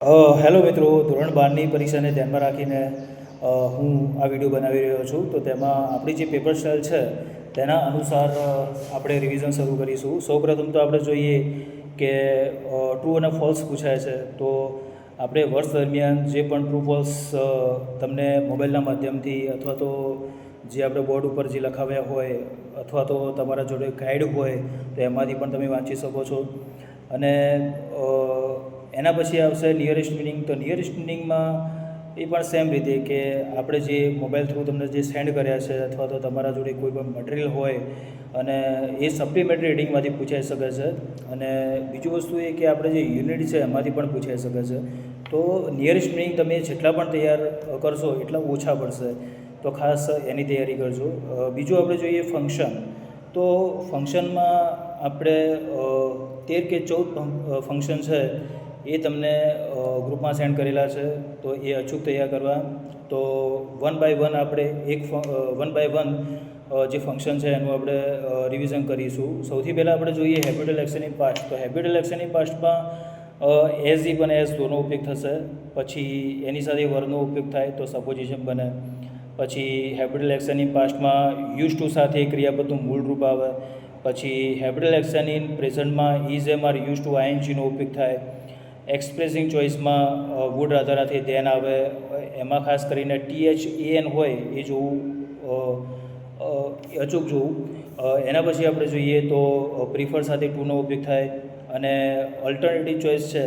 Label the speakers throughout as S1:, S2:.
S1: Hello મિત્રો, ધોરણ 12ની પરીક્ષાને ધ્યાનમાં રાખીને હું આ વિડીયો બનાવી રહ્યો છું. તો તેમાં આપણી જે પેપર સ્ટાઇલ છે તેના અનુસાર આપણે રિવિઝન શરૂ કરીશું. સૌપ્રથમ તો આપણે જોઈએ કે ટ્રુ અને ફોલ્સ પૂછાય છે. તો આપણે વર્ષ દરમિયાન જે પણ ટ્રુ ફોલ્સ તમને મોબાઈલના માધ્યમથી અથવા તો જે આપણે બોર્ડ ઉપર જે લખાવ્યા હોય અથવા તો તમારા જોડે ગાઈડ હોય તો એમાંથી પણ તમે વાંચી શકો છો. અને એના પછી આવશે નિયરેસ્ટ મિનિંગ. તો નિયરેસ્ટ મિનિંગમાં એ પણ સેમ રીતે કે આપણે જે મોબાઈલ થ્રુ તમને જે સેન્ડ કર્યા છે અથવા તો તમારા જોડે કોઈ પણ મટીરિયલ હોય અને એ સપ્લિમેન્ટરી રીડિંગમાંથી પૂછાઈ શકે છે. અને બીજું વસ્તુ એ કે આપણે જે યુનિટ છે એમાંથી પણ પૂછાઈ શકે છે. તો નિયરેસ્ટ મિનિંગ તમે જેટલા પણ તૈયાર કરશો એટલા ઓછા પડશે. તો ખાસ એની તૈયારી કરજો. બીજું આપણે જોઈએ ફંક્શન. તો ફંક્શનમાં આપણે 13 કે 14 ફંક્શન છે એ તમને ગ્રુપમાં સેન્ડ કરેલા છે. તો એ અચૂક તૈયાર કરવા. તો વન બાય વન આપણે વન બાય વન જે ફંક્શન છે એનું આપણે રિવિઝન કરીશું. સૌથી પહેલાં આપણે જોઈએ હેબિટલ એક્શન ઇન પાસ્ટ. તો હેબિટલ એક્શન ઇન પાસ્ટમાં એઝ ઇફ અને એઝ દોનો ઉપયોગ થશે. પછી એની સાથે વરનો ઉપયોગ થાય તો સપોઝિશન બને. પછી હેબિટલ એક્શન ઇન પાસ્ટમાં યુઝ ટુ સાથે ક્રિયાપદનું મૂળ રૂપ આવે. પછી હેબિટલ એક્શન ઇન પ્રેઝન્ટમાં is am are use to આઈએનજીનો ઉપયોગ થાય. એક્સપ્રેસિંગ ચોઇસમાં વુડ આધારાથી ધ્યાન આવે. એમાં ખાસ કરીને THAN હોય એ જોવું, અચૂક જોવું. એના પછી આપણે જોઈએ તો પ્રિફર સાથે ટુનો ઉપયોગ થાય. અને અલ્ટરનેટિવ ચોઇસ છે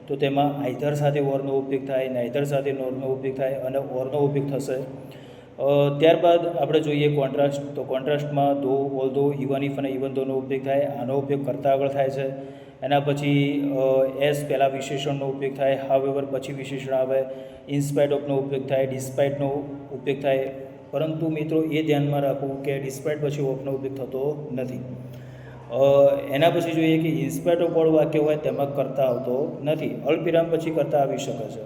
S1: તો તેમાં આઈધર સાથે ઓરનો ઉપયોગ થાય, નાઈધર સાથે નોરનો ઉપયોગ થાય અને ઓરનો ઉપયોગ થશે. ત્યારબાદ આપણે જોઈએ કોન્ટ્રાસ્ટ. તો કોન્ટ્રાસ્ટમાં ધો, ઓલ ધો, ઇવન ઇફ અને ઇવન ધોનો ઉપયોગ થાય. આનો ઉપયોગ કરતાં આગળ થાય છે. એના પછી એસ પહેલાં વિશેષણનો ઉપયોગ થાય, હાવ એવર પછી વિશેષણ આવે. ઇનસ્પાઇટ ઓફનો ઉપયોગ થાય, ડિસ્પાઇટનો ઉપયોગ થાય. પરંતુ મિત્રો એ ધ્યાનમાં રાખવું કે ડિસ્પાઇટ પછી ઓફનો ઉપયોગ થતો નથી. એના પછી જોઈએ કે ઇન્સ્પાઇટ ઓફ વાળું વાક્ય હોય તેમાં કરતા આવતો નથી. અલ્પવિરામ પછી કરતા આવી શકે છે.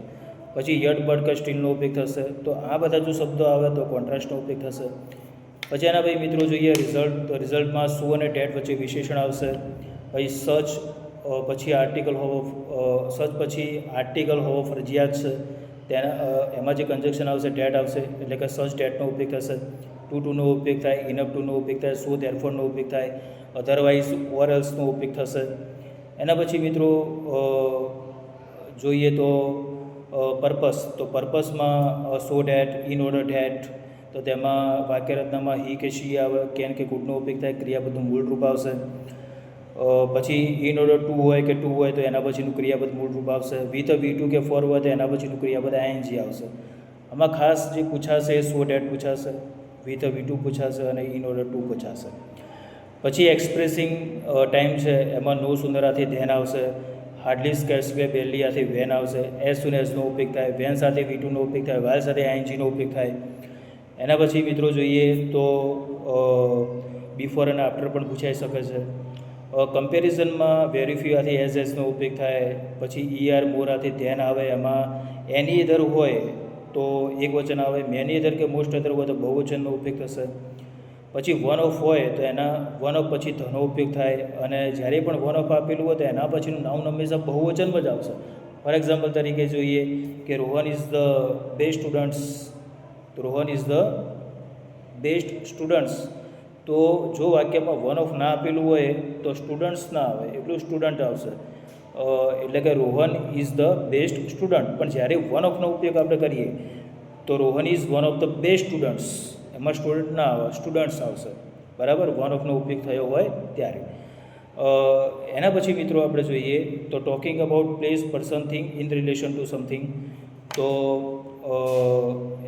S1: પછી યટ, બટ કે સ્ટીલનો ઉપયોગ થશે. તો આ બધા જો શબ્દો આવે તો કોન્ટ્રાસ્ટનો ઉપયોગ થશે. પછી એના પછી મિત્રો જોઈએ રિઝલ્ટ. તો રિઝલ્ટમાં શું અને ડેટ વચ્ચે વિશેષણ આવશે. પછી સચ પછી આર્ટિકલ હોવો, સચ પછી આર્ટિકલ હોવો ફરજિયાત છે. એમાં જે કન્જક્શન આવશે ડેટ આવશે, એટલે કે સચ ડેટનો ઉપયોગ થશે. ટુનો ઉપયોગ થાય, ઇનફ ટુનો ઉપયોગ થાય, સો ધેરફોરનો ઉપયોગ થાય, અધરવાઇઝ ઓર એલ્સનો ઉપયોગ થશે. એના પછી મિત્રો જોઈએ તો પર્પસ. તો પર્પસમાં સો ડેટ, ઇન ઓર્ડર ડેટ. તો તેમાં વાક્યરચનામાં હી કે શી આવે, કેન કે કુડનો ઉપયોગ થાય, ક્રિયાપદનું મૂળ રૂપ આવશે. પછી ઇન ઓર્ડર ટુ હોય કે ટુ હોય તો એના પછીનું ક્રિયાપદ મૂળ રૂપ આવશે. વિથ V2 કે ફોર હોય તો એના પછીનું ક્રિયાપદ ING આવશે. આમાં ખાસ જે પૂછાશે એ સો ડેટ પૂછાશે, વિથ V2 પૂછાશે અને ઇન ઓર્ડર ટુ પૂછાશે. પછી એક્સપ્રેસિંગ ટાઈમ છે એમાં નો સુંદરાથી ધ્યાન આવશે. હાર્ડલી, સ્કેર્સલી, બેરલી આથી વેન આવશે. એઝ સુન એઝનો ઉપયોગ થાય, વેન સાથે V2નો ઉપયોગ થાય, વાલ સાથે INGનો ઉપયોગ થાય. એના પછી મિત્રો જોઈએ તો બિફોર અને આફ્ટર પણ પૂછાઈ શકે છે. કમ્પેરિઝનમાં વેરીફ્યુઆથી એઝનો ઉપયોગ થાય. પછી ER મોરાથી ધ્યાન આવે. એમાં એની ઇધર હોય તો એક વચન આવે, મેની ઇધર કે મોસ્ટ અધર હોય તો બહુવચનનો ઉપયોગ થશે. પછી વન ઓફ હોય તો એના વન ઓફ પછી ધનો ઉપયોગ થાય. અને જ્યારે પણ વન ઓફ આપેલું હોય તો એના પછીનું નાઉન હંમેશા બહુવચનમાં જ આવશે. ફોર એક્ઝામ્પલ તરીકે જોઈએ કે Rohan is the best students. Rohan is the best students. તો જો વાક્યમાં વન ઓફ ના આપેલું હોય તો સ્ટુડન્ટ્સ ના આવે, એટલું સ્ટુડન્ટ આવશે. એટલે કે Rohan is the best student. પણ જ્યારે વન ઓફનો ઉપયોગ આપણે કરીએ તો Rohan is one of the best students. એમાં સ્ટુડન્ટ ના આવે, સ્ટુડન્ટ્સ આવશે. બરાબર, વન ઓફનો ઉપયોગ થયો હોય ત્યારે. એના પછી મિત્રો આપણે જોઈએ તો talking about place, person, thing in relation two something. તો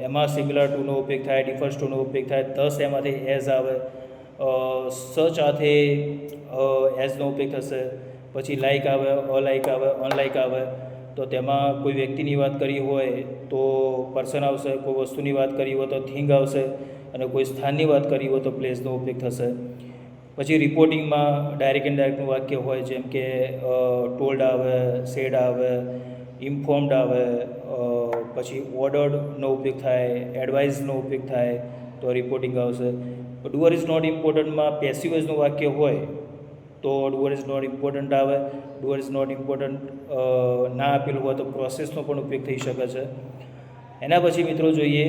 S1: એમાં સિંગ્યુલર ટુનો ઉપયોગ થાય, ડિફર્સ ટુનો ઉપયોગ થાય. ધસ એમાંથી એઝ આવે. સચ સાથે એઝનો ઉપયોગ થશે. પછી લાઇક આવે, અલાઇક આવે, અનલાઇક આવે. તો તેમાં કોઈ વ્યક્તિની વાત કરી હોય તો પર્સન આવશે, કોઈ વસ્તુની વાત કરી હોય તો થિંગ આવશે, અને કોઈ સ્થાનની વાત કરી હોય તો પ્લેસનો ઉપયોગ થશે. પછી રિપોર્ટિંગમાં ડાયરેક્ટ ઇનડાયરેક્ટનું વાક્ય હોય, જેમ કે ટોલ્ડ આવે, સેડ આવે, ઇન્ફોર્મ્ડ આવે. પછી ઓર્ડર્ડનો ઉપયોગ થાય, એડવાઇઝનો ઉપયોગ થાય તો રિપોર્ટિંગ આવશે. ડુઅર ઇઝ નોટ ઇમ્પોર્ટન્ટમાં પેસિવ વોઇસનું વાક્ય હોય તો ડુઅર ઇઝ નોટ ઇમ્પોર્ટન્ટ આવે. ડુઅર ઇઝ નોટ ઇમ્પોર્ટન્ટ ના આપેલું હોય તો પ્રોસેસનો પણ ઉપયોગ થઈ શકે છે. એના પછી મિત્રો જોઈએ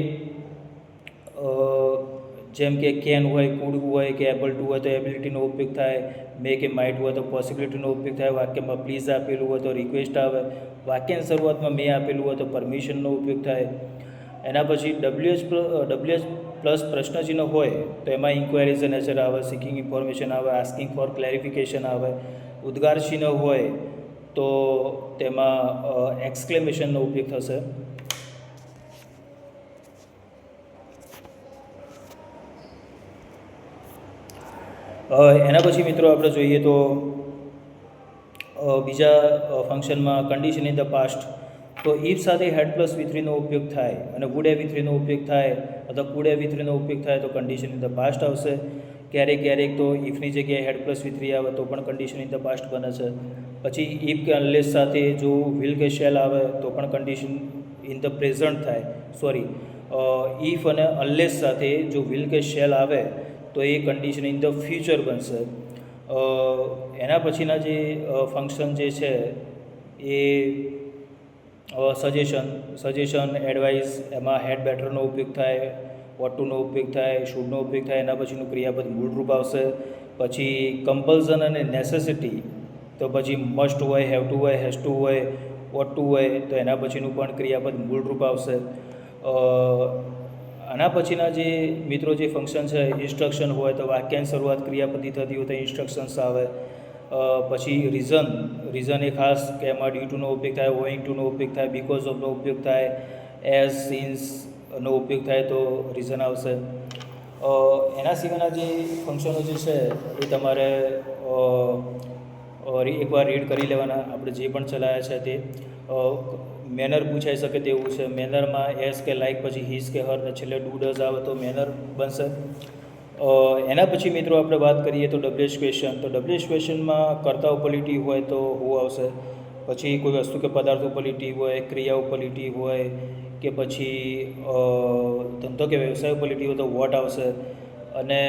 S1: જેમ કે કેન હોય, કુડ હોય કે એબલ ટુ હોય તો એબિલિટીનો ઉપયોગ થાય. મે કે માઇટ હોય તો પોસિબિલિટીનો ઉપયોગ થાય. વાક્યમાં પ્લીઝ આપેલું હોય તો રિક્વેસ્ટ આવે. વાક્યની શરૂઆતમાં મે આપેલું હોય તો પરમિશનનો ઉપયોગ થાય. એના પછી ડબલ્યુએચ પ્લસ પ્રશ્નચિહ્ન હોય તો એમાં ઇન્ક્વાયરીઝ નેચર આવે, સિકિંગ ઇન્ફોર્મેશન આવે, આસ્કિંગ ફોર ક્લેરિફિકેશન આવે. ઉદ્ગાર ચિહ્ન હોય તો તેમાં એક્સક્લેમેશનનો ઉપયોગ થશે. એના પછી મિત્રો આપણે જોઈએ તો બીજા ફંક્શનમાં કન્ડિશન ઇન ધ પાસ્ટ, તો ઇફ સાથે હેડ પ્લસ V3નો ઉપયોગ થાય અને વુડ હેવ V3નો ઉપયોગ થાય અથવા કુડ હેવ V3નો ઉપયોગ થાય તો કન્ડિશન ઇન ધ પાસ્ટ આવશે. ક્યારેક તો ઇફની જગ્યાએ હેડ પ્લસ V3 આવે તો પણ કન્ડિશન ઇન ધ પાસ્ટ બને છે. પછી ઇફ કે અનલેસ સાથે જો વિલ કે શેલ આવે તો પણ કન્ડિશન ઇન ધ પ્રેઝન્ટ થાય. ઇફ અને અનલેસ સાથે જો વિલ કે શેલ આવે તો એ કન્ડિશન ઇન ધ ફ્યુચર બનશે. એના પછીના જે ફંક્શન જે છે એ સજેશન, એડવાઇસ, એમાં હેડ બેટરનો ઉપયોગ થાય, વોટ ટુનો ઉપયોગ થાય, શુડનો ઉપયોગ થાય. એના પછીનું ક્રિયાપદ મૂળરૂપ આવશે. પછી કમ્પલ્ઝન અને નેસેસિટી તો પછી મસ્ટ હોય, હેવ ટુ હોય, હેઝ ટુ હોય, વોટ ટુ હોય તો એના પછીનું પણ ક્રિયાપદ મૂળરૂપ આવશે. આના પછીના જે મિત્રો જે ફંક્શન છે ઇન્સ્ટ્રક્શન હોય તો વાક્યની શરૂઆત ક્રિયાપદથી થતી હોય તો ઇન્સ્ટ્રક્શન્સ આવે. પછી રીઝન એ ખાસ કે એમાં ડ્યુ ટુનો ઉપયોગ થાય, ઓઈંગ ટુનો ઉપયોગ થાય, બીકોઝ ઓફનો ઉપયોગ થાય, એઝ, સિન્સનો ઉપયોગ થાય તો રીઝન આવશે. એના સિવાયના જે ફંક્શનો જે છે એ તમારે એકવાર રીડ કરી લેવાના. આપણે જે પણ ચલાવ્યા છે તે મેનર પૂછાઈ શકે તેવું છે. મેનરમાં એસ કે લાઇક, પછી હિઝ કે હર, છેલ્લે ડુ ડઝ આવે તો મેનર બનશે. એના પછી મિત્રો આપણે વાત કરીએ તો ડબલ્યુએચ ક્વેશ્ચન, તો ડબલ્યુએચ ક્વેશ્ચનમાં કર્તા ઉપરલીટી હોય તો હું આવશે. પછી કોઈ વસ્તુ કે પદાર્થ ઉપરલીટી હોય, ક્રિયા ઉપરલીટી હોય કે પછી ધંધો કે વ્યવસાય ઉપરલીટી હોય તો વોટ આવશે. અને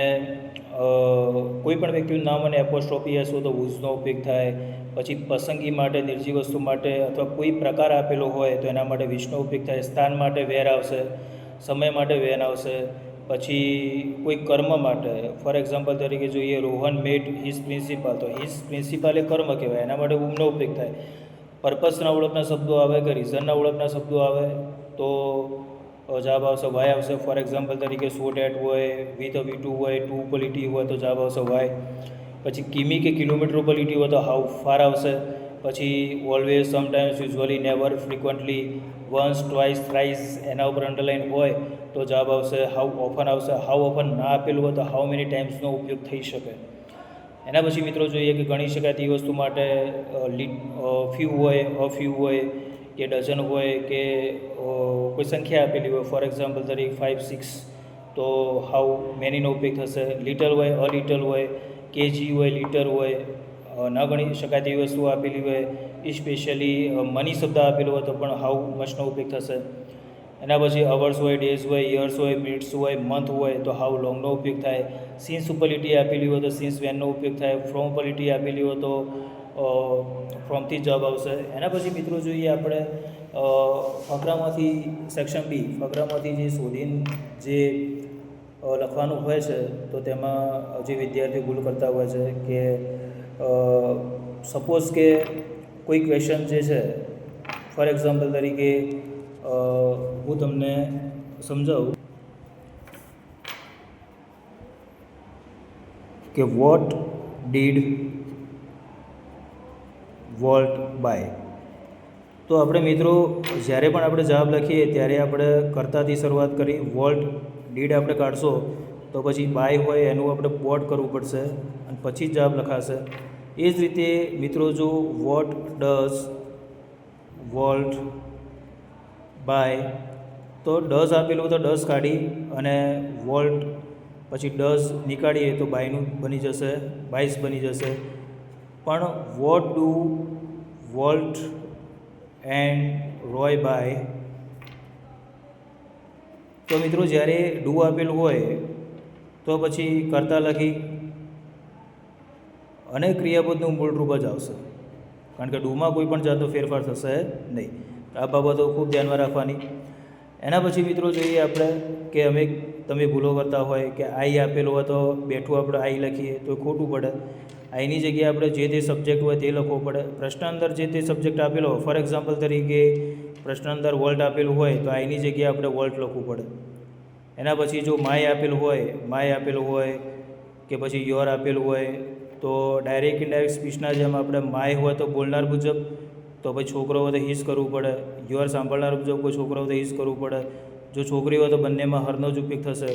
S1: કોઈ પણ વ્યક્તિનું નામ અને એપોસ્ટ્રોફી એસ હોય તો હુઝનો ઉપયોગ થાય. પછી પસંદગી માટે, નિર્જીવ વસ્તુ માટે અથવા કોઈ પ્રકાર આપેલો હોય તો એના માટે વિશનો ઉપયોગ થાય. સ્થાન માટે વેર આવશે, સમય માટે વેન આવશે. પછી કોઈ કર્મ માટે, ફોર એક્ઝામ્પલ તરીકે જોઈએ રોહન મેટ હિઝ પ્રિન્સિપાલ, તો હિઝ પ્રિન્સિપાલ એ કર્મ કહેવાય, એના માટે ઊમનો ઉપયોગ થાય. પર્પસના ઓળખના શબ્દો આવે કે રીઝનના ઓળખના શબ્દો આવે તો જવાબ આવશે વાય આવશે. ફોર એક્ઝામ્પલ તરીકે સો ડેટ હોય, વિથ V2 હોય, ટુ ઉપરલીટી હોય તો જવાબ આવશે વાય. પછી કિમી કે કિલોમીટર ઉપરલીટી હોય તો હાઉ ફાર આવશે. પછી always, sometimes, usually, never, frequently, once, twice, thrice એના ઉપર અંડરલાઇન હોય તો જવાબ આવશે હાઉ ઓફન આવશે. હાઉ ઓફન ના આપેલું હોય તો હાઉ મેની ટાઈમ્સનો ઉપયોગ થઈ શકે. એના પછી મિત્રો જોઈએ કે ગણી શકાય તે વસ્તુ માટે ફ્યુ હોય, અફ્યુ હોય કે ડઝન હોય કે કોઈ સંખ્યા આપેલી હોય, ફોર એક્ઝામ્પલ તરીકે 5, 6 તો હાઉ મેનીનો ઉપયોગ થશે. લિટલ હોય, અલિટલ હોય, કેજી હોય, લીટર હોય, ન ગણી શકાય તેવી વસ્તુ આપેલી હોય, સ્પેશિયલી મની શબ્દ આપેલો હોય તો પણ હાઉ મચનો ઉપયોગ થશે. એના પછી અવર્સ હોય, ડેઝ હોય, યર્સ હોય, મિનિટ્સ હોય, મંથ હોય તો હાઉ લોંગનો ઉપયોગ થાય. સિન્સ ઉપરલીટી આપેલી હોય તો સિન્સ વેનનો ઉપયોગ થાય. ફ્રોમ ઉપરલીટી આપેલી હોય તો ફ્રોમથી જવાબ આવશે. એના પછી મિત્રો જોઈએ આપણે ફકરામાંથી સેક્શન બી, ફકરામાંથી જે શોધીને જે લખવાનું હોય છે તો તેમાં જે વિદ્યાર્થીઓ ભૂલ કરતા હોય છે કે સપોઝ કે કોઈ ક્વેશ્ચન જે છે, ફોર એક્ઝામ્પલ તરીકે હું તમને સમજાવું કે વોટ ડીડ વોલ્ટ બાય, તો આપણે મિત્રો જ્યારે પણ આપણે જવાબ લખીએ ત્યારે આપણે કર્તાથી શરૂઆત કરી. વોલ્ટ ડીડ આપણે કાઢશો તો પછી બાય હોય એનું આપણે વોટ કરવું પડશે અને પછી જ જવાબ લખાશે. એ જ રીતે મિત્રો જો વોટ ડઝ વોલ્ટ બાય, તો ડઝ આપેલું તો ડઝ કાઢી અને વોલ્ટ પછી ડઝ નીકાળીએ તો બાયનું બની જશે, બાઇસ બની જશે. પણ what do Walt and Roy buy, તો મિત્રો જ્યારે ડુ આપેલું હોય તો પછી કરતા લખી અને ક્રિયાપદનું મૂળ રૂપ જ આવશે, કારણ કે ડુમાં કોઈ પણ જાતનો ફેરફાર થશે નહીં. આ બાબતો ખૂબ ધ્યાનમાં રાખવાની. એના પછી મિત્રો જોઈએ આપણે કે તમે ભૂલો કરતા હોય કે આઈ આપેલું હોય તો બેઠું આપણે આઈ લખીએ તો ખોટું પડે. આઈની જગ્યાએ આપણે જે તે સબ્જેક્ટ હોય તે લખવો પડે. પ્રશ્ન અંદર જે તે સબ્જેક્ટ આપેલો હોય, ફોર એક્ઝામ્પલ તરીકે પ્રશ્ન અંદર વોલ્ટ આપેલું હોય તો આઈની જગ્યાએ આપણે વોલ્ટ લખવું પડે. એના પછી જો માય આપેલું હોય કે પછી યોર આપેલું હોય તો ડાયરેક્ટ ઇનડાયરેક્ટ સ્પીચના જેમ આપણે માય હોય તો બોલનાર મુજબ, તો પછી છોકરો હોય તો હિસ કરવું પડે. યોર સાંભળનાર મુજબ કોઈ છોકરો હોય તો હિસ કરવું પડે. જો છોકરી હોય તો બંનેમાં હરનો જ ઉપયોગ થશે.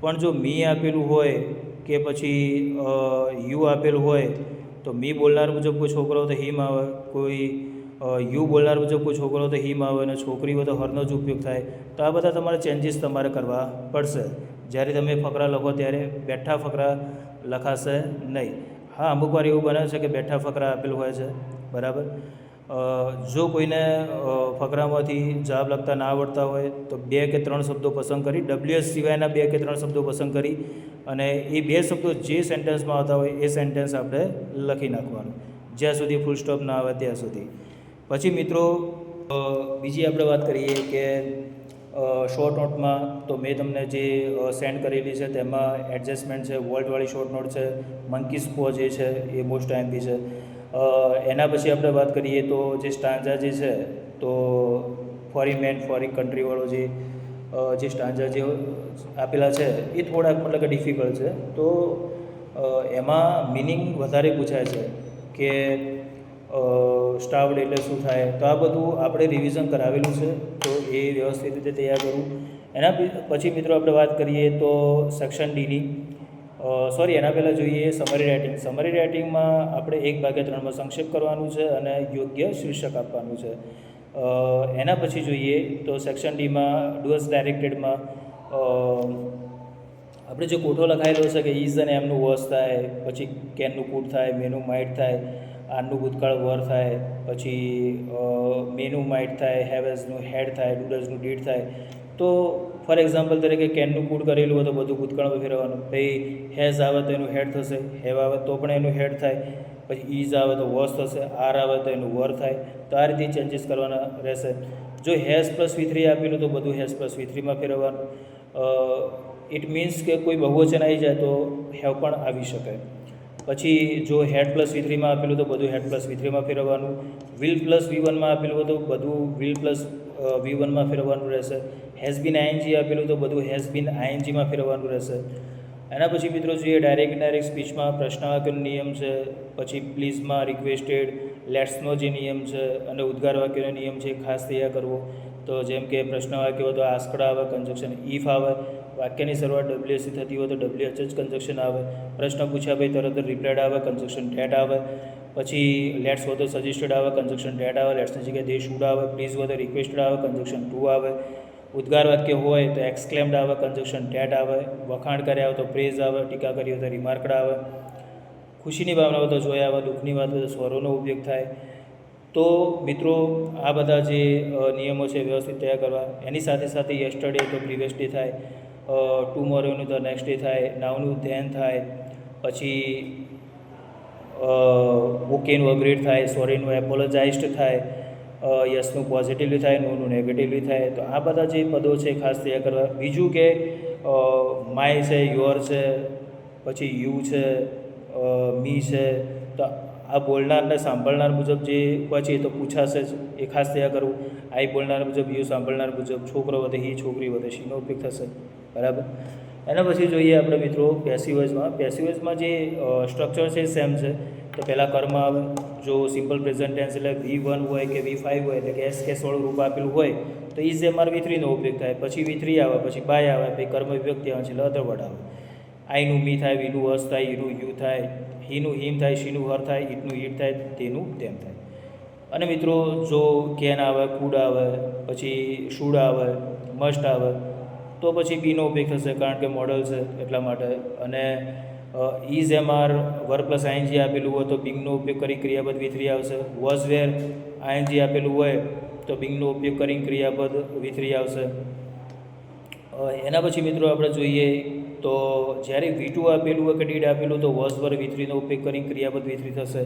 S1: પણ જો મી આપેલું હોય કે પછી યુ આપેલું હોય તો મી બોલનાર મુજબ કોઈ છોકરો હોય તો હિમ આવે, કોઈ યુ બોલનાર મુજબ કોઈ છોકરો હોય તો હિમ આવે, અને છોકરી હોય તો હરનો જ ઉપયોગ થાય. તો આ બધા તમારે ચેન્જીસ તમારે કરવા પડશે. જ્યારે તમે ફકરા લખો ત્યારે બેઠા ફકરા લખાશે નહીં. હા, અમુક વાર એવું બને છે કે બેઠા ફકરા આપેલું હોય છે, બરાબર. જો કોઈને ફકરામાંથી જવાબ લખતા ના આવડતા હોય તો 2 કે 3 શબ્દો પસંદ કરી, WH સિવાયના 2 કે 3 શબ્દો પસંદ કરી અને એ 2 શબ્દો જે સેન્ટેન્સમાં આવતા હોય એ સેન્ટેન્સ આપણે લખી નાખવાનું, જ્યાં સુધી ફૂલ સ્ટોપ ના આવે ત્યાં સુધી. પછી મિત્રો બીજી આપણે વાત કરીએ કે શોર્ટ નોટમાં તો મેં તમને જે સેન્ડ કરેલી છે તેમાં એડજસ્ટમેન્ટ છે, વોલ્ટવાળી શોર્ટ નોટ છે, મંકી સ્પો જે છે એ મોસ્ટ આઈએમપી છે. એના પછી આપણે વાત કરીએ તો જે સ્ટાન્જા જે છે તો ફોરેન મેન ફોરેન કન્ટ્રીવાળો જે સ્ટાન્જા જે આપેલા છે એ થોડાક મતલબ કે ડિફિકલ્ટ છે. તો એમાં મિનિંગ વધારે પૂછાય છે કે સ્ટાવડ એટલે શું થાય. તો આ બધું આપણે રિવિઝન કરાવેલું છે, તો એ વ્યવસ્થિત રીતે તૈયાર કરવું. એના પછી મિત્રો આપણે વાત કરીએ તો સેક્શન ડીની, એના પહેલાં જોઈએ સમરી રાઇટિંગ. સમરી રાઇટિંગમાં આપણે 1/3માં સંક્ષેપ કરવાનું છે અને યોગ્ય શીર્ષક આપવાનું છે. એના પછી જોઈએ તો સેક્શન ડીમાં ડુઅલ્સ ડાયરેક્ટેડમાં આપણે જે કોઠો લખાયેલો છે કે ઇઝ અને એમનું વોસ થાય, પછી કેનનું કુડ થાય, મેનું માઇટ થાય, આરનું ભૂતકાળ વર થાય, પછી મેનું માઇટ થાય, હેવેઝનું હેડ થાય, ડુડલ્સનું ડીડ થાય. તો ફોર એક્ઝામ્પલ તરીકે કેનનું કુડ કરેલું હોય તો બધું ભૂતકાળમાં ફેરવવાનું. પછી હેઝ આવે તો એનું હેડ થશે, હેવ આવે તો પણ એનું હેડ થાય, પછી ઇઝ આવે તો વોસ થશે, આર આવે તો એનું વર થાય. તો આ રીતે ચેન્જીસ કરવાના રહેશે. જો હેઝ પ્લસ V3 આપેલું તો બધું હેઝ પ્લસ V3માં ફેરવવાનું. ઇટ મીન્સ કે કોઈ બહુવચન આવી જાય તો હેવ પણ આવી શકે. પછી જો હેડ પ્લસ V3માં આપેલું તો બધું હેડ પ્લસ V3માં ફેરવવાનું. વિલ પ્લસ V1માં આપેલું હોય તો બધું વિલ પ્લસ V1માં ફેરવવાનું રહેશે. હેઝ બીન ING આપેલું તો બધું હેઝ બીન INGમાં ફેરવવાનું રહેશે. એના પછી મિત્રો જોઈએ ડાયરેક્ટ ઇનડાયરેક્ટ સ્પીચમાં પ્રશ્ન વાક્યનો નિયમ છે, પછી પ્લીઝમાં રિક્વેસ્ટેડ, લેટ્સનો જે નિયમ છે અને ઉદ્ગાર વાક્યનો નિયમ છે ખાસ તૈયાર કરવો. તો જેમ કે પ્રશ્ન વાક્ય હોય તો આસ્કડ આવે, કન્જક્શન ઇફ આવે. વાક્યની શરૂઆત WH થતી હોય તો WH જ કન્જક્શન આવે. પ્રશ્ન પૂછ્યા પછી તરત જ રિપ્લાઇડ આવે, કન્જક્શન ડેટ આવે. પછી લેટ્સ હોય તો સજેસ્ટેડ આવે, કન્જક્શન ડેટ આવે. લેટ્સની જગ્યાએ દે શુડ આવે. પ્લીઝ હોય તો રિક્વેસ્ટેડ આવે, કન્જક્શન ટુ આવે. ઉદ્ગાર વાક્ય હોય તો એક્સક્લેમ્ડ આવે, કન્જક્શન ડેટ આવે. વખાણ કર્યા હોય તો પ્રેઝ આવે, ટીકા કરી હોય તો રિમાર્કડ આવે. ખુશીની ભાવના હોય તો જોયા આવે, દુઃખની વાત હોય તો સ્વરોનો ઉપયોગ થાય. તો મિત્રો આ બધા જે નિયમો છે વ્યવસ્થિત તૈયાર કરવા. એની સાથે સાથે યસ્ટરડે તો પ્રીવિયસ ડે થાય, ટુમોરોનું તો નેક્સ્ટ ડે થાય, નાવનું ધેન થાય, પછી ઓકેનું અગ્રીડ થાય, સોરીનું એપોલોજાઇઝડ થાય, યસનું પોઝિટિવલી થાય, નોનું નેગેટિવલી થાય. તો આ બધા જે પદો છે ખાસ તૈયાર કરવા. બીજું કે માય છે, યોર છે, પછી યુ છે, મી છે. તો આ બોલનાર ને સાંભળનાર મુજબ જે હોય છે એ તો પૂછાશે જ, એ ખાસ તૈયાર કરવું. આઈ બોલનાર મુજબ, યુ સાંભળનાર મુજબ, છોકરો વધે હી, છોકરી વધે શીનો ઉપયોગ થશે, બરાબર. એના પછી જોઈએ આપણે મિત્રો પેસિવ વોઇસમાં. પેસિવ વોઇસમાં જે સ્ટ્રક્ચર છે સેમ છે. તો પહેલાં કર્મ આવે. જો સિમ્પલ પ્રેઝન્ટ ટેન્સ એટલે V1 હોય કે V5 હોય એટલે કે એસ કેસવાળું રૂપ આપેલું હોય તો ઇઝ એમઆર V3નો ઉપયોગ થાય. પછી V3 આવે, પછી બાય આવે, પછી કર્મ વિભક્તિ આવે છે એટલે અધર વર્ડ આવે. આઈનું મી થાય, વીનું વસ થાય, હીનું યુ થાય, હીનું હિમ થાય, શીનું હર થાય, ઈટનું ઈટ થાય, તેનું તેમ થાય. અને મિત્રો જો કેન આવે, કુડ આવે, પછી શુડ આવે, મસ્ટ આવે તો પછી બીનો ઉપયોગ થશે કારણ કે મોડલ છે એટલા માટે. અને is am are were plus ING આપેલું હોય તો બિંગનો ઉપયોગ કરી ક્રિયાપદ V3 આવશે. વોઝ વેર ING આપેલું હોય તો બિંગનો ઉપયોગ કરીને ક્રિયાપદ V3 આવશે. એના પછી મિત્રો આપણે જોઈએ તો જ્યારે V2 આપેલું હોય કે ડીડ આપેલું તો વોઝ વર V3નો ઉપયોગ કરીને ક્રિયાપદ V3 થશે.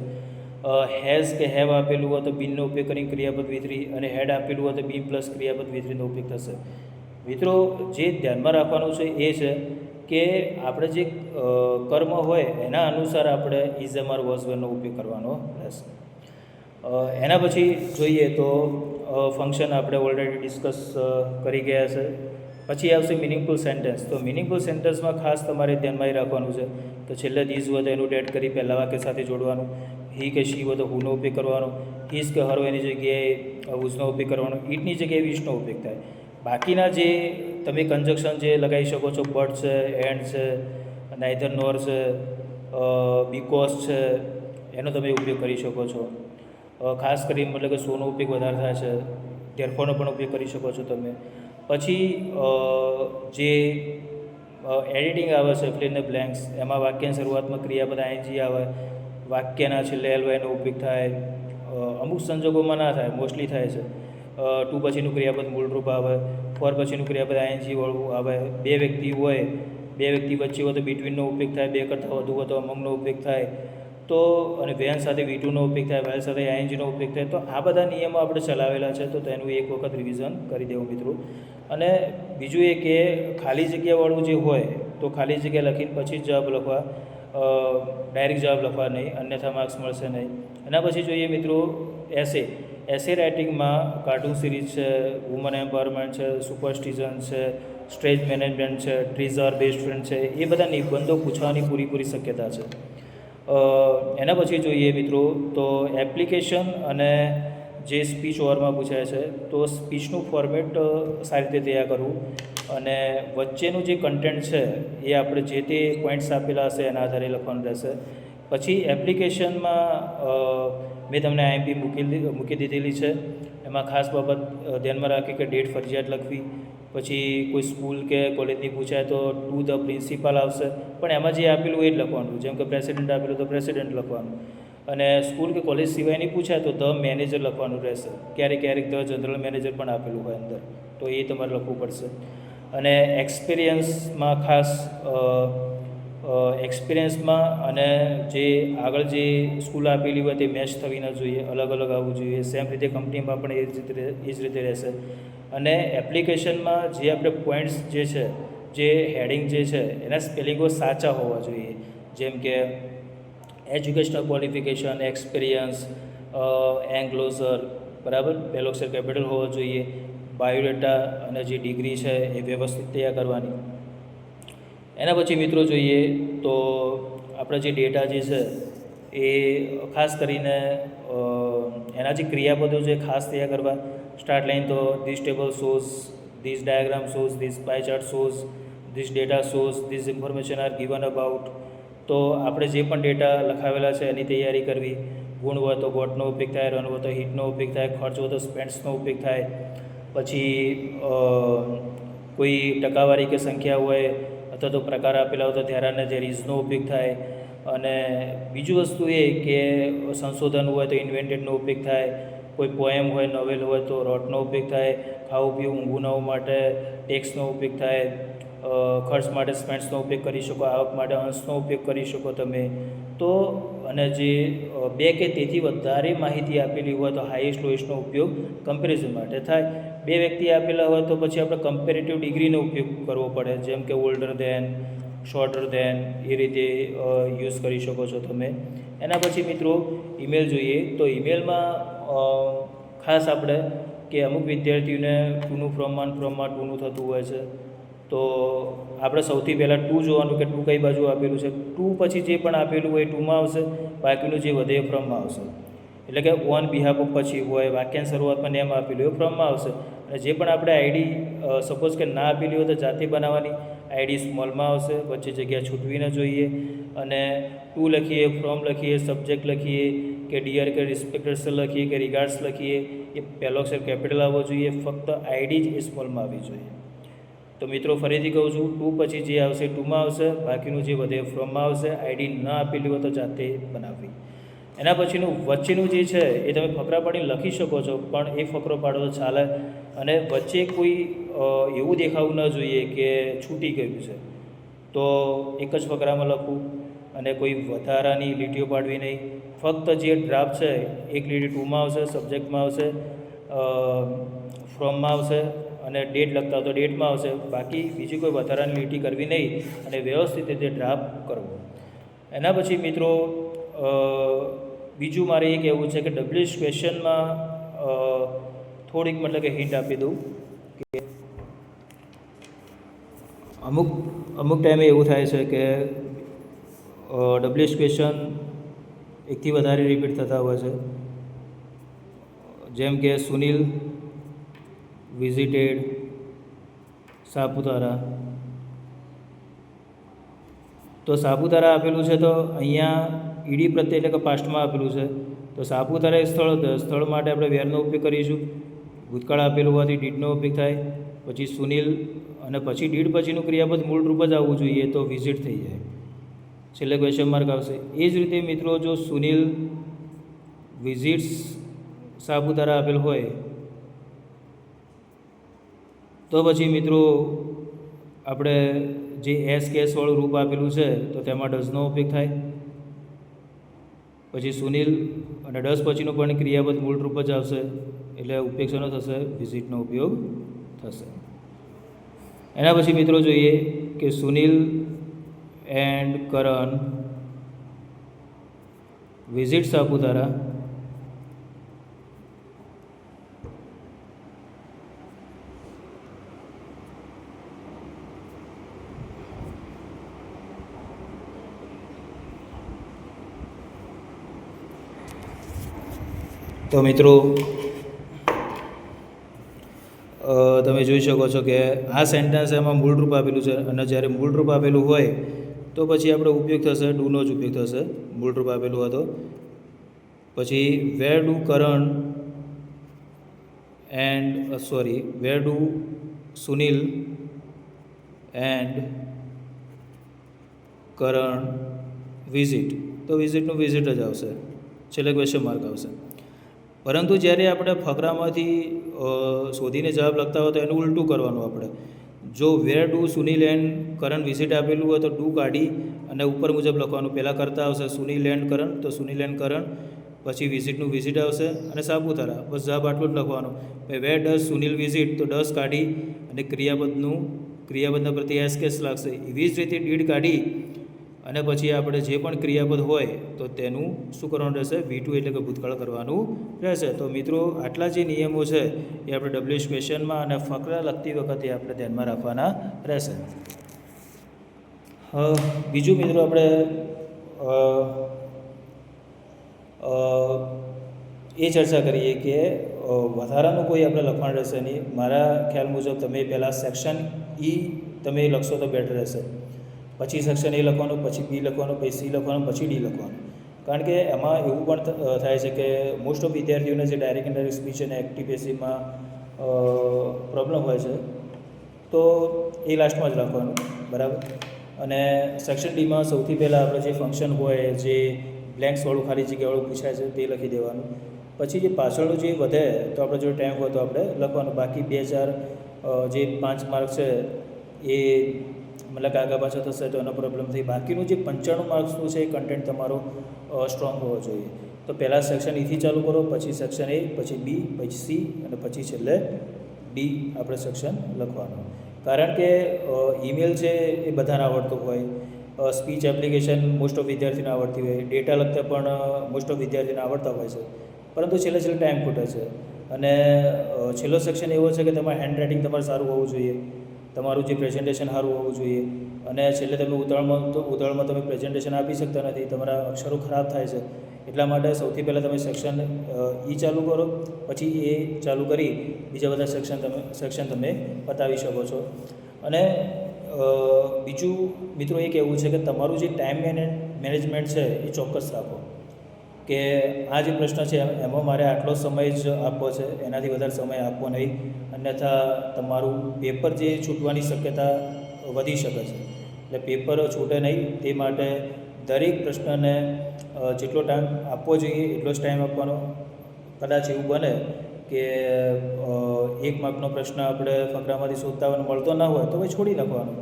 S1: હેઝ કે હેવ આપેલું હોય તો બીનનો ઉપયોગ કરીને ક્રિયાપદ V3, અને હેડ આપેલું હોય તો બી પ્લસ ક્રિયાપદ V3નો ઉપયોગ થશે. મિત્રો જે ધ્યાનમાં રાખવાનું છે એ છે કે આપણે જે કર્મ હોય એના અનુસાર આપણે ઇઝ એમ આર વોઝ વેરનો ઉપયોગ કરવાનો રહેશે. એના પછી જોઈએ તો ફંક્શન આપણે ઓલરેડી ડિસ્કસ કરી ગયા છે. પછી આવશે મિનિંગફુલ સેન્ટેન્સ. તો મિનિંગફુલ સેન્ટેન્સમાં ખાસ તમારે ધ્યાનમાં એ રાખવાનું છે કે છેલ્લે ધીઝ હોય તો એનું ડેટ કરી પહેલાં વાક્ય સાથે જોડવાનું. હી કે શી હોય તો હુનો ઉપયોગ કરવાનો. હિઝ કે હર હોય એની જગ્યાએ હુઝનો ઉપયોગ કરવાનો. ઈટની જગ્યાએ વિશનો ઉપયોગ થાય. બાકીના જે તમે કન્જક્શન જે લગાવી શકો છો, બટ છે, એન્ડ છે, નાઇધર નોર છે, બીકોઝ છે, એનો તમે ઉપયોગ કરી શકો છો. ખાસ કરીને મતલબ કે સોનો ઉપયોગ વધારે થાય છે. ધેરફોરનો પણ ઉપયોગ કરી શકો છો તમે. પછી જે એડિટિંગ આવે છે ફિલ ઇન ધ બ્લેન્ક્સ, એમાં વાક્યની શરૂઆતમાં ક્રિયાપદ આઈએનજી આવે, વાક્યના છેલ્લે એલ એનો ઉપયોગ થાય. અમુક સંજોગોમાં ના થાય, મોસ્ટલી થાય છે. ટુ પછીનું ક્રિયાપદ મૂળરૂપ આવે, ફોર પછીનું ક્રિયાપદ આઈએનજી વાળું આવે. બે વ્યક્તિ હોય, બે વ્યક્તિ વચ્ચે હોય તો બિટવીનનો ઉપયોગ થાય, બે કરતાં વધુ હોય તો અમંગનો ઉપયોગ થાય. તો અને વેન સાથે V2નો ઉપયોગ થાય, વેલ સાથે આઈએનજીનો ઉપયોગ થાય. તો આ બધા નિયમો આપણે ચલાવેલા છે, તો તેનું એક વખત રિવિઝન કરી દેવું મિત્રો. અને બીજું એ કે ખાલી જગ્યાવાળું જે હોય તો ખાલી જગ્યા લખીને પછી જવાબ લખવા, ડાયરેક્ટ જવાબ લખવા નહીં, અન્યથા માર્ક્સ મળશે નહીં. એના પછી જોઈએ મિત્રો એસે. એસે રાઇટિંગમાં કાર્ટૂન સિરીઝ છે, વુમન એમ્પાવરમેન્ટ છે, સુપરસ્ટિશન છે, સ્ટ્રેજ મેનેજમેન્ટ છે, ટ્રીઝ આર બેસ્ટ ફ્રેન્ડ છે, એ બધા નિબંધો પૂછવાની પૂરી શક્યતા છે. એના પછી જોઈએ મિત્રો તો એપ્લિકેશન અને જે સ્પીચ ઓવરમાં પૂછાય છે, તો સ્પીચનું ફોર્મેટ સારી રીતે તૈયાર કરવું, અને વચ્ચેનું જે કન્ટેન્ટ છે એ આપણે જે તે પોઈન્ટ્સ આપેલા હશે એના આધારે લખવાનું રહેશે. પછી એપ્લિકેશનમાં મેં તમને આઈએમપી મૂકી દીધેલી છે. એમાં ખાસ બાબત ધ્યાનમાં રાખી કે ડેટ ફરજિયાત લખવી. પછી કોઈ સ્કૂલ કે કોલેજની પૂછાય તો ટુ ધ પ્રિન્સિપાલ આવશે, પણ એમાં જે આપેલું એ જ લખવાનું. જેમ કે પ્રેસિડેન્ટ આપેલું તો પ્રેસિડેન્ટ લખવાનું. અને સ્કૂલ કે કોલેજ સિવાયની પૂછાય તો ધ મેનેજર લખવાનું રહેશે. ક્યારેક ધ જનરલ મેનેજર પણ આપેલું હોય અંદર, તો એ તમારે લખવું પડશે. અને એક્સપિરિયન્સમાં ખાસ એક્સપિરિયન્સમાં અને જે આગળ જે સ્કૂલ આપેલી હોય તે મેચ થવી ન જોઈએ, અલગ અલગ આવવું જોઈએ. સેમ રીતે કંપનીમાં પણ એ જ રીતે રહેશે. અને એપ્લિકેશનમાં જે આપણે પોઈન્ટ્સ જે છે, જે હેડિંગ જે છે એના સ્પેલિંગો સાચા હોવા જોઈએ. જેમ કે એજ્યુકેશનલ ક્વોલિફિકેશન, એક્સપિરિયન્સ, એન્ગ્લોઝર, બરાબર, પહેલો અક્ષર કેપિટલ હોવો જોઈએ. બાયોડેટા અને જે ડિગ્રી છે એ વ્યવસ્થિત તૈયાર કરવાની. એના પછી મિત્રો જોઈએ તો આપણા જે ડેટા જે છે એ ખાસ કરીને એના જે ક્રિયાપદો છે ખાસ તૈયાર કરવા. સ્ટાર્ટ લાઈન તો this table shows, this diagram shows, this pi chart shows, this data shows, this information R given about. તો આપણે જે પણ ડેટા લખાવેલા છે એની તૈયારી કરવી. ગુણ હોય તો ગોટનો ઉપયોગ થાય, રન હોય તો હિટનો ઉપયોગ થાય, ખર્ચ હોય તો સ્પેન્ડ્સનો ઉપયોગ થાય. પછી કોઈ ટકાવારી કે સંખ્યા હોય અથવા તો પ્રકાર આપેલા હોય તો ધ્યારાને જે રીઝનો ઉપયોગ થાય. અને બીજું વસ્તુ એ કે સંશોધન હોય તો ઇન્વેન્ટેડનો ઉપયોગ થાય. કોઈ પોએમ હોય, નોવેલ હોય તો રોટનો ઉપયોગ થાય. ખાવું પીવું ઊંઘું નવું માટે ટેક્સનો ઉપયોગ થાય. ખર્ચ માટે સ્પેન્ડ્સનો ઉપયોગ કરી શકો, આવક માટે અંશનો ઉપયોગ કરી શકો તમે. તો અને જે બે કે તેથી વધારે માહિતી આપેલી હોય તો હાઈએસ્ટ લોએસ્ટનો ઉપયોગ કમ્પેરિઝન માટે થાય. બે વ્યક્તિ આપેલા હોય તો પછી આપણે કમ્પેરેટિવ ડિગ્રીનો ઉપયોગ કરવો પડે. જેમ કે ઓલ્ડર દેન, શોર્ટર દેન, એ રીતે યુઝ કરી શકો છો તમે. એના પછી મિત્રો ઈમેલ જોઈએ. તો ઈમેલમાં ખાસ આપણે કે અમુક વિદ્યાર્થીઓને ટુનું ફ્રોમમાં ટુનું થતું હોય છે. તો આપણે સૌથી પહેલાં ટુ જોવાનું કે ટુ કઈ બાજુ આપેલું છે. ટુ પછી જે પણ આપેલું હોય ટુમાં આવશે, બાકીનું જે વધે એ ફ્રોમમાં આવશે. એટલે કે ઓન બિહાફ ઓફ પછી હોય, વાક્યની શરૂઆતમાં નેમ આપેલું હોય ફ્રોમમાં આવશે. અને જે પણ આપણે આઈડી સપોઝ કે ના આપેલી હોય તો જાતે બનાવવાની. આઈડી સ્મોલમાં આવશે, વચ્ચે જગ્યા છૂટવી ન જોઈએ. અને ટુ લખીએ, ફ્રોમ લખીએ, સબ્જેક્ટ લખીએ કે ડિયર કે રિસ્પેક્ટેડ સર લખીએ કે રિગાર્ડ્સ લખીએ, એ પહેલો અક્ષર કેપિટલ આવવો જોઈએ. ફક્ત આઈડી જ એ સ્મોલમાં આવવી જોઈએ. તો મિત્રો ફરીથી કહું છું, ટુ પછી જે આવશે ટુમાં આવશે, બાકીનું જે વધે ફ્રોમમાં આવશે. આઈડી ન આપેલી હોય તો જાતે બનાવવી. એના પછીનું વચ્ચેનું જે છે એ તમે ફકરા પાડીને લખી શકો છો, પણ એ ફકરો પાડો તો ચાલે. અને વચ્ચે કોઈ એવું દેખાવું ન જોઈએ કે છૂટી ગયું છે. તો એક જ ફકરામાં લખવું અને કોઈ વધારાની લીટીઓ પાડવી નહીં. ફક્ત જે ડ્રાફ્ટ છે એક લીટી 2માં આવશે, સબ્જેક્ટમાં આવશે, ફ્રોમમાં આવશે અને ડેટ લખતા તો ડેટમાં આવશે. બાકી બીજી કોઈ વધારાની લીટી કરવી નહીં અને વ્યવસ્થિત રીતે ડ્રાફ્ટ કરવો. એના પછી મિત્રો બીજું મારે એ કહેવું છે કે ડબલ્યુએચ ક્વેશ્ચનમાં થોડીક મતલબ કે હિન્ટ આપી દઉં કે અમુક ટાઈમે એવું થાય છે કે ડબલ્યુએચ ક્વેશ્ચન એકથી વધારે રિપીટ થતા હોય છે. જેમ કે સુનિલ વિઝિટેડ સાપુતારા. તો સાપુતારા આપેલું છે તો અહીંયા ઈડી પ્રત્યે એટલે કે પાસ્ટમાં આપેલું છે તો સાપુતારા એ સ્થળ માટે આપણે વેરનો ઉપયોગ કરીશું. ભૂતકાળ આપેલું હોવાથી ડીડનો ઉપયોગ થાય. પછી સુનિલ અને પછી ડીડ પછીનું ક્રિયાપદ મૂળ રૂપ જ આવવું જોઈએ તો વિઝિટ થઈ જાય. છેલ્લે ક્વેશ્ચન માર્ક આવશે. એ જ રીતે મિત્રો જો સુનિલ વિઝિટ્સ સાપુતારા આપેલ હોય તો પછી મિત્રો આપણે જે એસ કેસવાળું રૂપ આપેલું છે તો તેમાં ડઝનો ઉપયોગ થાય. પછી સુનિલ અને ડઝ પછીનું પણ ક્રિયાપદ મૂળ રૂપ જ આવશે એટલે ઉપયોગ શેનો થશે? વિઝિટનો ઉપયોગ થશે. એના પછી મિત્રો જોઈએ કે Sunil and Karan visit Saputara. તો મિત્રો તમે જોઈ શકો છો કે આ સેન્ટેન્સ એમાં મૂળરૂપ આપેલું છે અને જ્યારે મૂળરૂપ આપેલું હોય તો પછી આપણો ઉપયોગ થશે ડુનો જ ઉપયોગ થશે. મૂળરૂપ આપેલું હતો પછી where do Karan where do Sunil and Karan visit તો વિઝિટનું વિઝિટ જ આવશે. છેલ્લે ક્વેશ્ચન માર્ક આવશે. પરંતુ જ્યારે આપણે ફકરામાંથી શોધીને જવાબ લખતા હોય તો એનું ઉલટું કરવાનું. આપણે જો where do Sunil and Karan visit આપેલું હોય તો ડુ કાઢી અને ઉપર મુજબ લખવાનું. પહેલાં કરતા આવશે સુનિલ એન્ડ કરણ તો સુનિલ એન્ડ કરણ, પછી વિઝિટનું વિઝિટ આવશે અને સાપુતારા. બસ જવાબ આટલું જ લખવાનું. વેર ડઝ સુનિલ વિઝિટ તો ડઝ કાઢી અને ક્રિયાપદના પ્રત્યે એસ કેસ લાગશે. એવી જ રીતે ડીડ કાઢી અને પછી આપણે જે પણ ક્રિયાપદ હોય તો તેનું શું કરવાનું રહેશે? V2 એટલે કે ભૂતકાળ કરવાનું રહેશે. તો મિત્રો આટલા જે નિયમો છે એ આપણે ડબલ્યુએચ ક્વેશ્ચનમાં અને ફકરા લખતી વખતે આપણે ધ્યાનમાં રાખવાના રહેશે. બીજું મિત્રો આપણે એ ચર્ચા કરીએ કે વધારાનું કોઈ આપણે લખવાનું રહેશે નહીં. મારા ખ્યાલ મુજબ તમે પહેલાં સેક્શન E તમે લખશો તો બેટર રહેશે. પછી સેક્શન A લખવાનું, પછી B લખવાનું, પછી C લખવાનું, પછી D લખવાનું. કારણ કે એમાં એવું પણ થાય છે કે મોસ્ટ ઓફ વિદ્યાર્થીઓને જે ડાયરેક્ટ ઇનડાયરેક્ટ સ્પીચ અને એક્ટિવ પેસિવમાં પ્રોબ્લેમ હોય છે તો એ લાસ્ટમાં જ લખવાનું, બરાબર. અને સેક્શન Dમાં સૌથી પહેલાં આપણે જે ફંક્શન હોય, જે બ્લેન્ક્સવાળું ખાલી જગ્યાવાળું પૂછાય છે તે લખી દેવાનું. પછી જે પાછળનું જે વધે તો આપણે જો ટાઈમ હોય તો આપણે લખવાનું. બાકી 2 જે 5 માર્ક છે એ મતલબ કે આગળ પાછળ થશે તો એનો પ્રોબ્લેમ થઈ. બાકીનું જે 95 માર્ક્સનું છે એ કન્ટેન્ટ તમારો સ્ટ્રોંગ હોવો જોઈએ. તો પહેલાં સેક્શન Eથી ચાલુ કરો, પછી સેક્શન A, પછી B, પછી C અને પછી છેલ્લે D આપણે સેક્શન લખવાનું. કારણ કે ઈમેલ છે એ બધાને આવડતું હોય, સ્પીચ એપ્લિકેશન મોસ્ટ ઓફ વિદ્યાર્થીને આવડતી હોય, ડેટા લખતા પણ મોસ્ટ ઓફ વિદ્યાર્થીને આવડતા હોય છે, પરંતુ છેલ્લે ટાઈમ ખૂટે છે. અને છેલ્લો સેક્શન એવો છે કે તમારે હેન્ડ રાઇટિંગ તમારે સારું હોવું જોઈએ, તમારું જે પ્રેઝન્ટેશન સારું હોવું જોઈએ. અને છેલ્લે તમે ઉતાવળમાં તમે પ્રેઝન્ટેશન આપી શકતા નથી, તમારા અક્ષરો ખરાબ થાય છે. એટલા માટે સૌથી પહેલાં તમે સેક્શન E ચાલુ કરો, પછી A ચાલુ કરી બીજા બધા સેક્શન તમે પતાવી શકો છો. અને બીજું મિત્રો એ કહેવું છે કે તમારું જે ટાઈમ મેનેજમેન્ટ છે એ ચોક્કસ રાખો કે આ જે પ્રશ્ન છે એમાં મારે આટલો સમય જ આપવો છે, એનાથી વધારે સમય આપવો નહીં, અન્યથા તમારું પેપર જે છૂટવાની શક્યતા વધી શકે છે. એટલે પેપર છૂટે નહીં તે માટે દરેક પ્રશ્નને જેટલો ટાઈમ આપવો જોઈએ એટલો જ ટાઈમ આપવાનો. કદાચ એવું બને કે 1 માર્કનો પ્રશ્ન આપણે ફકરામાંથી શોધતા હોય મળતો ના હોય તો ભાઈ છોડી નાખવાનો.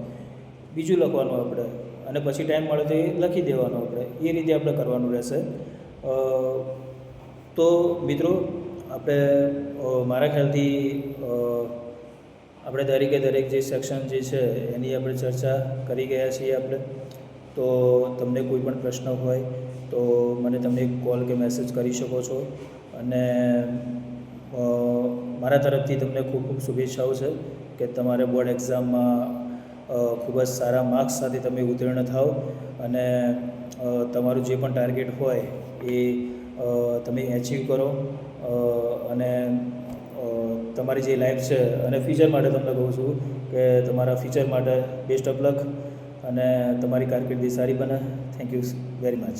S1: બીજું લખવાનું આપણે, અને પછી ટાઈમ મળે તો એ લખી દેવાનું આપણે. એ રીતે આપણે કરવાનું રહેશે. તો મિત્રો, આપણે મારા ખ્યાલથી આપણે દરેક જે સેક્શન જે છે એની આપણે ચર્ચા કરી ગયા છીએ આપણે. તો તમને કોઈ પણ પ્રશ્ન હોય તો મને તમે કોલ કે મેસેજ કરી શકો છો. અને મારા તરફથી તમને ખૂબ ખૂબ શુભેચ્છાઓ છે કે તમારે બોર્ડ એક્ઝામમાં ખૂબ જ સારા માર્ક્સ સાથે તમે ઉત્તીર્ણ થાઓ અને તમારું જે પણ ટાર્ગેટ હોય એ તમે એચીવ કરો. અને તમારી જે લાઈફ છે અને ફ્યુચર માટે તમને કહું છું કે તમારા ફ્યુચર માટે બેસ્ટ ઓફ લક અને તમારી કારકિર્દી સારી બને. Thank you very much.